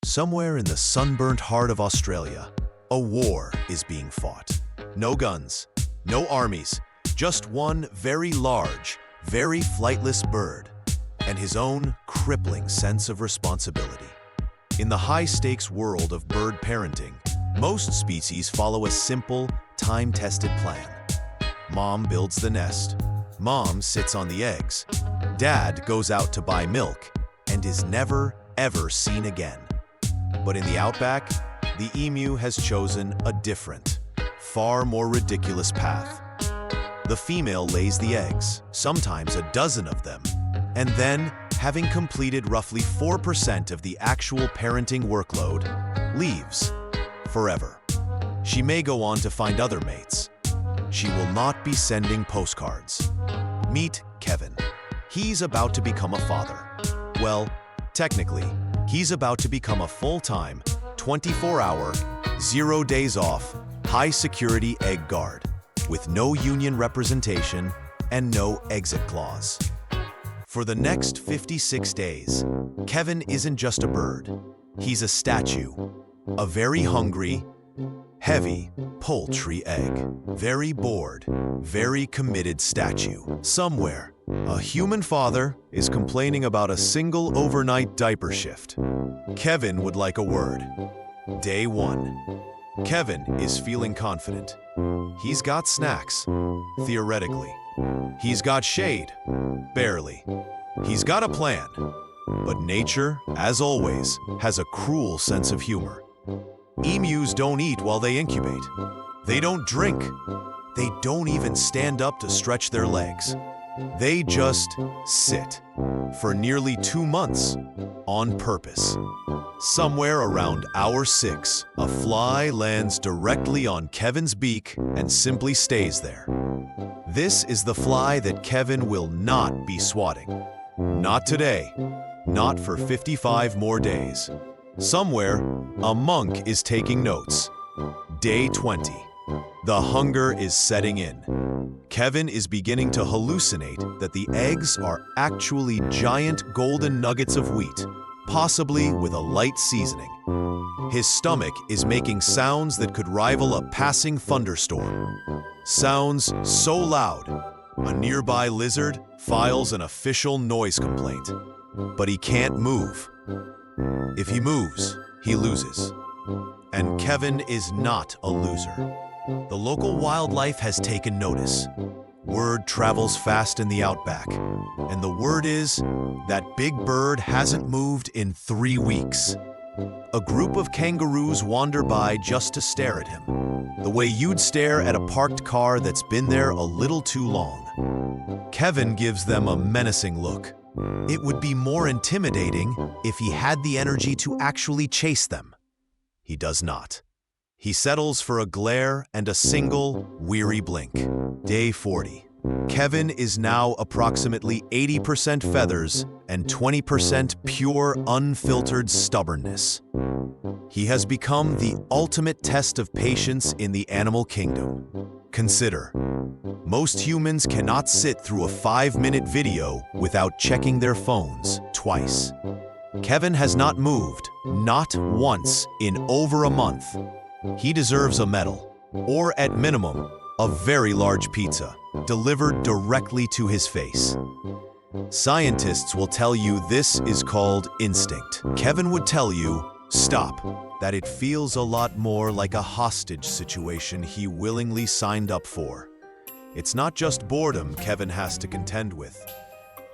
Somewhere in the sunburnt heart of Australia, a war is being fought. No guns, no armies, just one very large, very flightless bird, and his own crippling sense of responsibility. In the high-stakes world of bird parenting, most species follow a simple, time-tested plan. Mom builds the nest. Mom sits on the eggs. Dad goes out to buy milk and is never, ever seen again. But in the outback, the emu has chosen a different, far more ridiculous path. The female lays the eggs, sometimes a dozen of them, and then, having completed roughly 4% of the actual parenting workload, leaves forever. She may go on to find other mates. She will not be sending postcards. Meet Kevin. He's about to become a father. Well, technically, he's about to become a full-time, 24-hour, 0 days off, high-security egg guard, with no union representation and no exit clause. For the next 56 days, Kevin isn't just a bird. He's a statue, a very hungry, heavy poultry egg. Very bored, very committed statue. Somewhere, a human father is complaining about a single overnight diaper shift. Kevin would like a word. Day 1. Kevin is feeling confident. He's got snacks, theoretically. He's got shade, barely. He's got a plan. But nature, as always, has a cruel sense of humor. Emus don't eat while they incubate. They don't drink. They don't even stand up to stretch their legs. They just sit for nearly 2 months on purpose. Somewhere around hour 6, a fly lands directly on Kevin's beak and simply stays there. This is the fly that Kevin will not be swatting. Not today. Not for 55 more days. Somewhere, a monk is taking notes. Day 20. The hunger is setting in. Kevin is beginning to hallucinate that the eggs are actually giant golden nuggets of wheat, possibly with a light seasoning. His stomach is making sounds that could rival a passing thunderstorm. Sounds so loud, a nearby lizard files an official noise complaint. But he can't move. If he moves, he loses. And Kevin is not a loser. The local wildlife has taken notice. Word travels fast in the outback, and the word is that big bird hasn't moved in 3 weeks. A group of kangaroos wander by just to stare at him, the way you'd stare at a parked car that's been there a little too long. Kevin gives them a menacing look. It would be more intimidating if he had the energy to actually chase them. He does not. He settles for a glare and a single, weary blink. Day 40. Kevin is now approximately 80% feathers and 20% pure, unfiltered stubbornness. He has become the ultimate test of patience in the animal kingdom. Consider, most humans cannot sit through a 5-minute video without checking their phones twice. Kevin has not moved, not once, in over a month. He deserves a medal, or at minimum, a very large pizza, delivered directly to his face. Scientists will tell you this is called instinct. Kevin would tell you, stop, that it feels a lot more like a hostage situation he willingly signed up for. It's not just boredom Kevin has to contend with.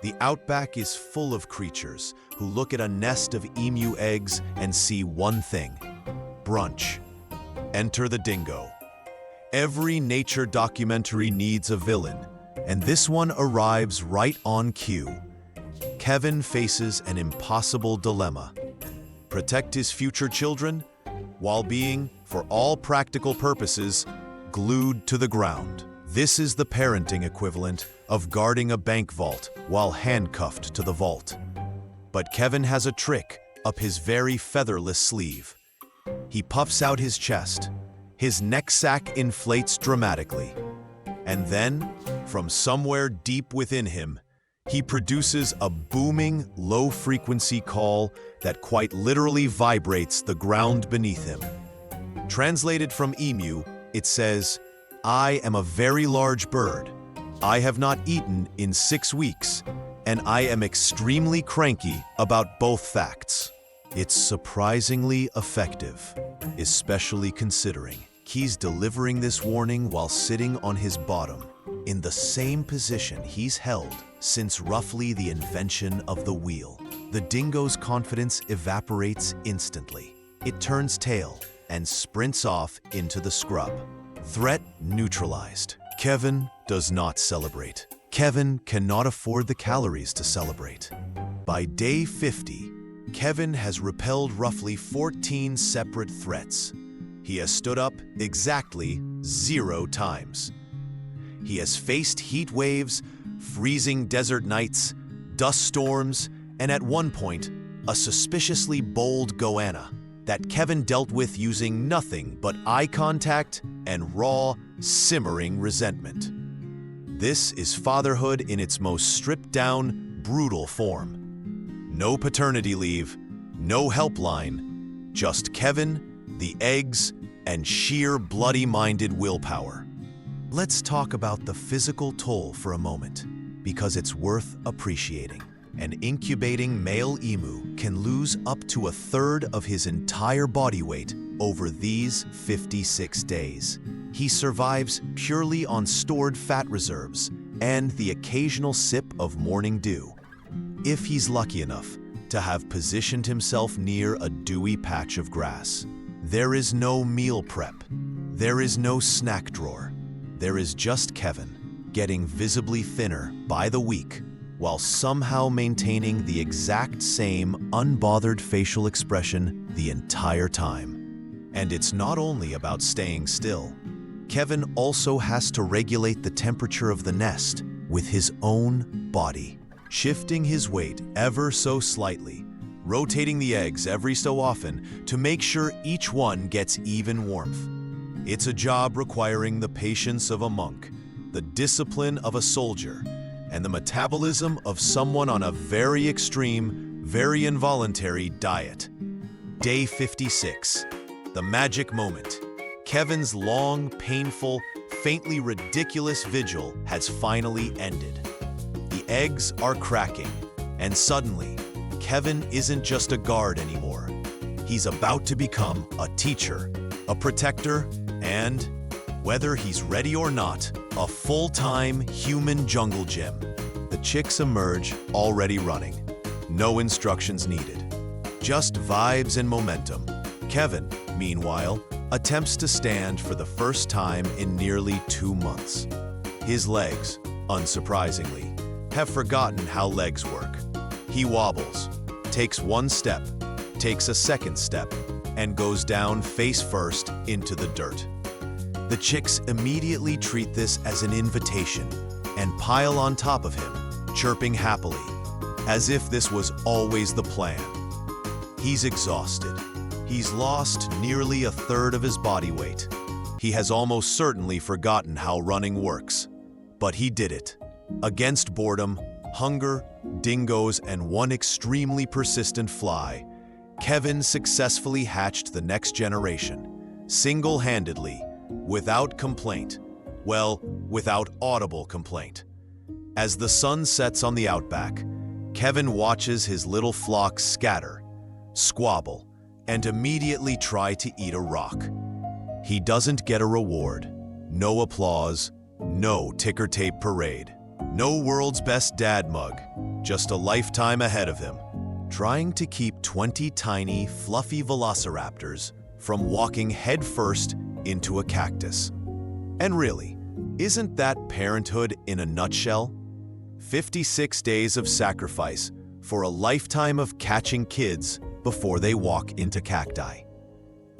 The outback is full of creatures who look at a nest of emu eggs and see one thing: brunch. Enter the dingo. Every nature documentary needs a villain, and this one arrives right on cue. Kevin faces an impossible dilemma: protect his future children while being, for all practical purposes, glued to the ground. This is the parenting equivalent of guarding a bank vault while handcuffed to the vault. But Kevin has a trick up his very featherless sleeve. He puffs out his chest. His neck sack inflates dramatically. And then, from somewhere deep within him, He produces a booming, low-frequency call that quite literally vibrates the ground beneath him. Translated from emu, it says, "I am a very large bird. I have not eaten in 6 weeks, and I am extremely cranky about both facts." It's surprisingly effective, especially considering he's delivering this warning while sitting on his bottom, in the same position he's held since roughly the invention of the wheel. The dingo's confidence evaporates instantly. It turns tail and sprints off into the scrub. Threat neutralized. Kevin does not celebrate. Kevin cannot afford the calories to celebrate. By day 50, Kevin has repelled roughly 14 separate threats. He has stood up exactly 0 times. He has faced heat waves, freezing desert nights, dust storms, and at one point, a suspiciously bold goanna that Kevin dealt with using nothing but eye contact and raw, simmering resentment. This is fatherhood in its most stripped-down, brutal form. No paternity leave, no helpline, just Kevin, the eggs, and sheer bloody-minded willpower. Let's talk about the physical toll for a moment, because it's worth appreciating. An incubating male emu can lose up to 1/3 of his entire body weight over these 56 days. He survives purely on stored fat reserves and the occasional sip of morning dew. If he's lucky enough to have positioned himself near a dewy patch of grass, there is no meal prep. There is no snack drawer. There is just Kevin, getting visibly thinner by the week, while somehow maintaining the exact same unbothered facial expression the entire time. And it's not only about staying still. Kevin also has to regulate the temperature of the nest with his own body, shifting his weight ever so slightly, rotating the eggs every so often to make sure each one gets even warmth. It's a job requiring the patience of a monk, the discipline of a soldier, and the metabolism of someone on a very extreme, very involuntary diet. Day 56, the magic moment. Kevin's long, painful, faintly ridiculous vigil has finally ended. The eggs are cracking, and suddenly, Kevin isn't just a guard anymore. He's about to become a teacher, a protector, and, whether he's ready or not, a full-time human jungle gym. The chicks emerge already running. No instructions needed. Just vibes and momentum. Kevin, meanwhile, attempts to stand for the first time in nearly 2 months. His legs, unsurprisingly, have forgotten how legs work. He wobbles, takes 1 step, takes a 2nd step, and goes down face first into the dirt. The chicks immediately treat this as an invitation and pile on top of him, chirping happily, as if this was always the plan. He's exhausted. He's lost nearly 1/3 of his body weight. He has almost certainly forgotten how running works. But he did it. Against boredom, hunger, dingoes, and one extremely persistent fly, Kevin successfully hatched the next generation, single-handedly, without complaint. Well, without audible complaint. As the sun sets on the outback, Kevin watches his little flock scatter, squabble, and immediately try to eat a rock. He doesn't get a reward, no applause, no ticker tape parade, no world's best dad mug, just a lifetime ahead of him, trying to keep 20 tiny, fluffy velociraptors from walking headfirst into a cactus. And really, isn't that parenthood in a nutshell? 56 days of sacrifice for a lifetime of catching kids before they walk into cacti.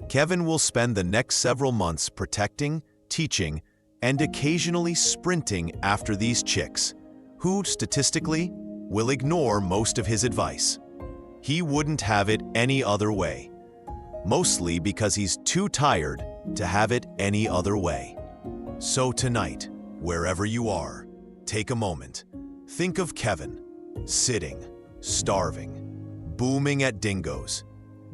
Kevin will spend the next several months protecting, teaching, and occasionally sprinting after these chicks, who, statistically, will ignore most of his advice. He wouldn't have it any other way, mostly because he's too tired to have it any other way. So tonight, wherever you are, take a moment. Think of Kevin, sitting, starving, booming at dingoes,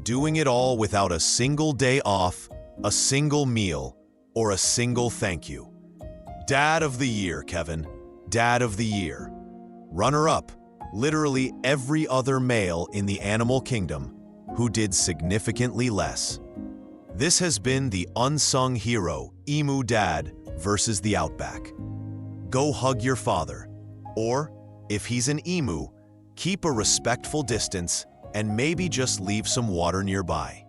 doing it all without a single day off, a single meal, or a single thank you. Dad of the year, Kevin. Dad of the year. Runner-up, literally every other male in the animal kingdom who did significantly less. This has been the unsung hero, Emu Dad versus the Outback. Go hug your father. Or, if he's an emu, keep a respectful distance and maybe just leave some water nearby.